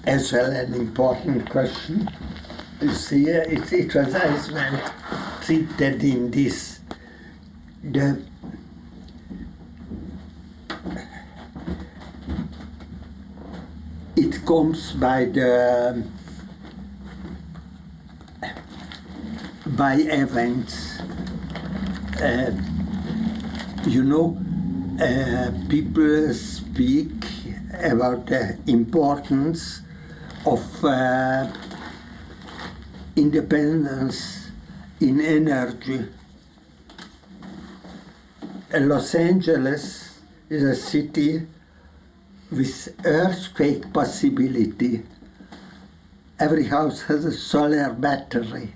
as well an important question. You see, it was as well treated in this. It comes by events. People speak about the importance of independence in energy. Los Angeles is a city with earthquake possibility. Every house has a solar battery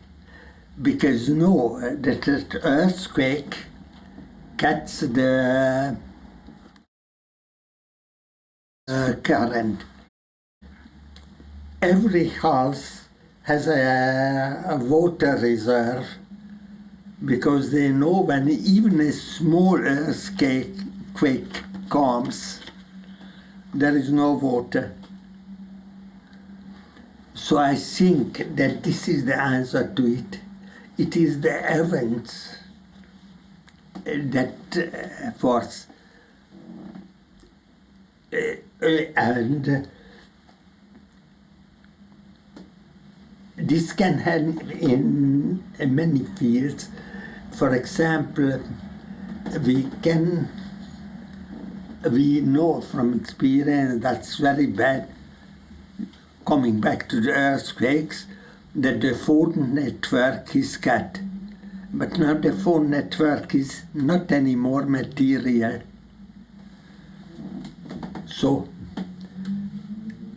because that earthquake cuts the current. Every house has a water reserve because they know when even a small earthquake comes, there is no water. So I think that this is the answer to it. It is the events that force. And this can happen in many fields. For example, we know from experience that's very bad, coming back to the earthquakes, that the phone network is cut. But now the phone network is not anymore material. So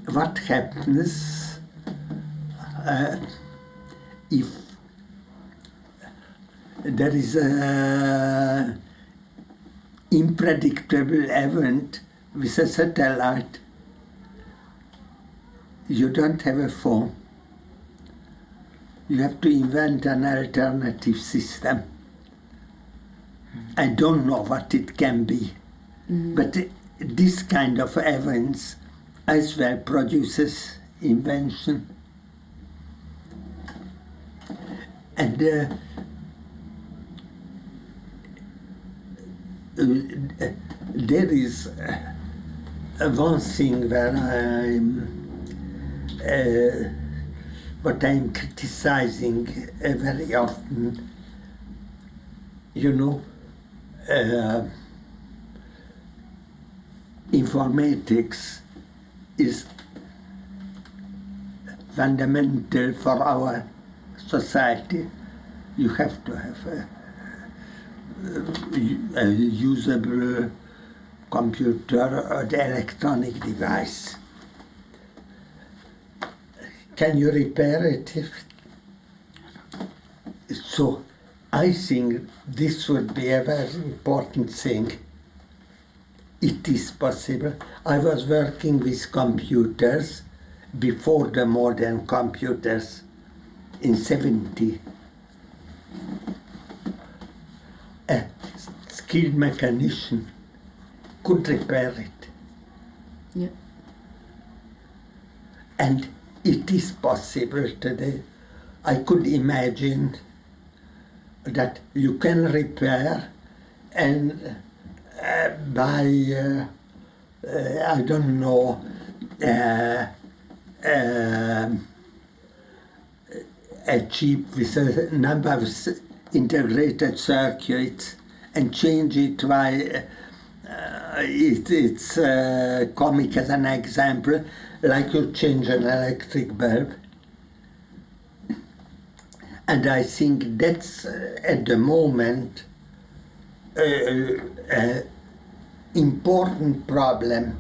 what happens if there is an unpredictable event with a satellite? You don't have a phone. You have to invent an alternative system. I don't know what it can be, but this kind of events as well produces invention. And there is one thing where what I'm criticizing very often, informatics is fundamental for our society. You have to have a usable computer or the electronic device. Can you repair it? So I think this would be a very important thing. It is possible. I was working with computers before the modern computers in 70. A skilled mechanician could repair it. Yeah. And it is possible today. I could imagine that you can repair and by, I don't know, a chip with a number of integrated circuits and change it by, it's comic as an example, like you change an electric bulb. And I think that's at the moment important problem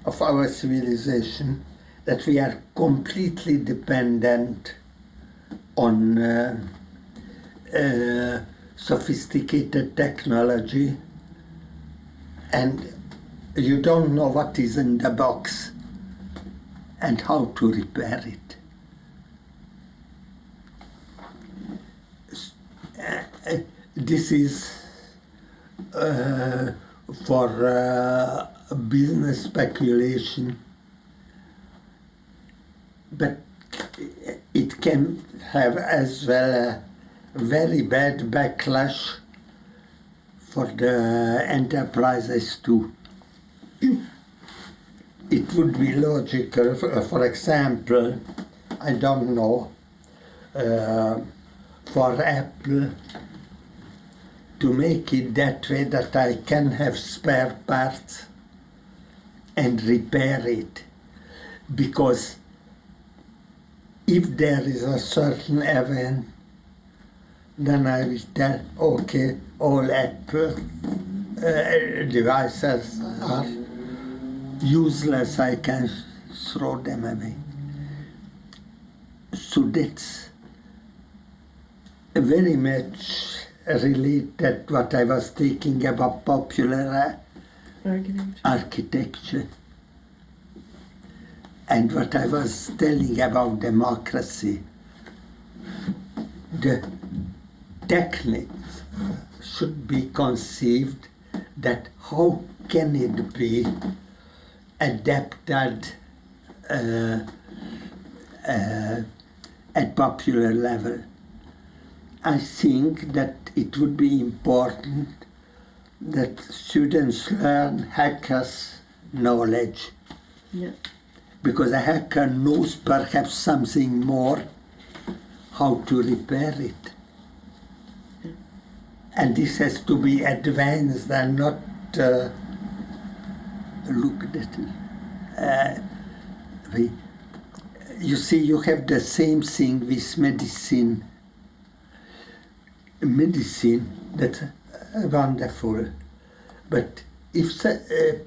of our civilization, that we are completely dependent on sophisticated technology, and you don't know what is in the box and how to repair it. This is for business speculation. but it can have as well a very bad backlash for the enterprises too. It would be logical, for example, I don't know, for Apple to make it that way that I can have spare parts and repair it. Because if there is a certain event, then I will tell, okay, all Apple devices are useless, I can throw them away. So that's very much related what I was thinking about popular architecture and what I was telling about democracy. The techniques should be conceived that how can it be adapted at popular level. I think that it would be important that students learn hackers' knowledge. Yeah. Because a hacker knows perhaps something more how to repair it. Yeah. And this has to be advanced and not looked at. You see, you have the same thing with medicine. Medicine, that's wonderful. But if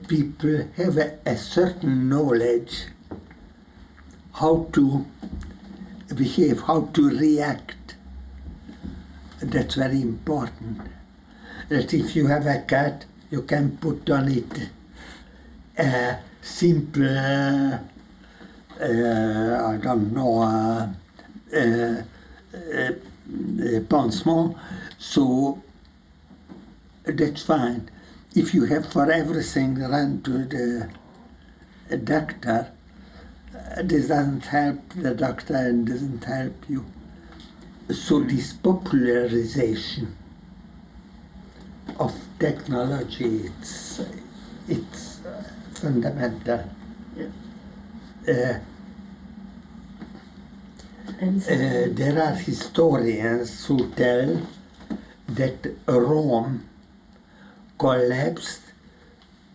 people have a certain knowledge how to behave, how to react, that's very important. That if you have a cat, you can put on it a simple, I don't know, pansement, so that's fine. If you have for everything run to the doctor, this doesn't help the doctor and doesn't help you. So this popularization of technology, it's fundamental. Yeah. There are historians who tell that Rome collapsed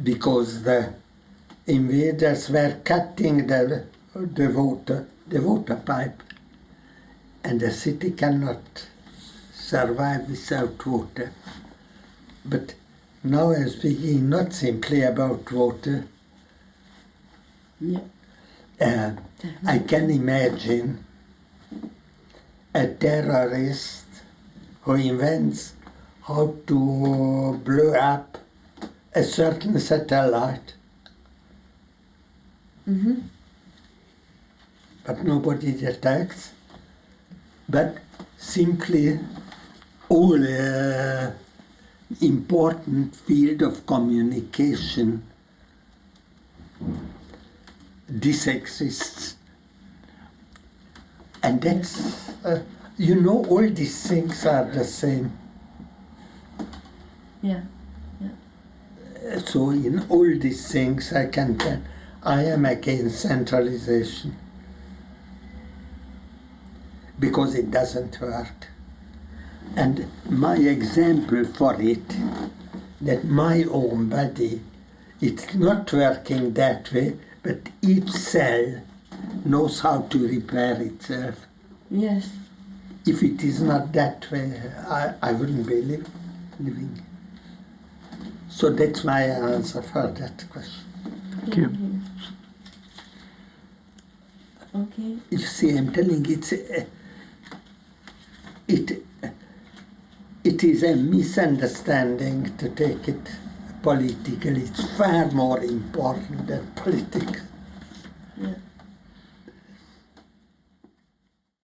because the invaders were cutting the water pipe, and the city cannot survive without water. But now I'm speaking not simply about water. Yeah. I can imagine a terrorist who invents how to blow up a certain satellite. Mm-hmm. But nobody attacks. But simply all important field of communication, this exists. And that's, all these things are the same. Yeah. So in all these things I can tell, I am against centralization. Because it doesn't work. And my example for it, that my own body, it's not working that way, but each cell knows how to repair itself. Yes. If it is not that way, I wouldn't be living. So that's my answer for that question. Thank you. Okay. You see, I'm telling it is a misunderstanding to take it politically. It's far more important than politics. Yeah.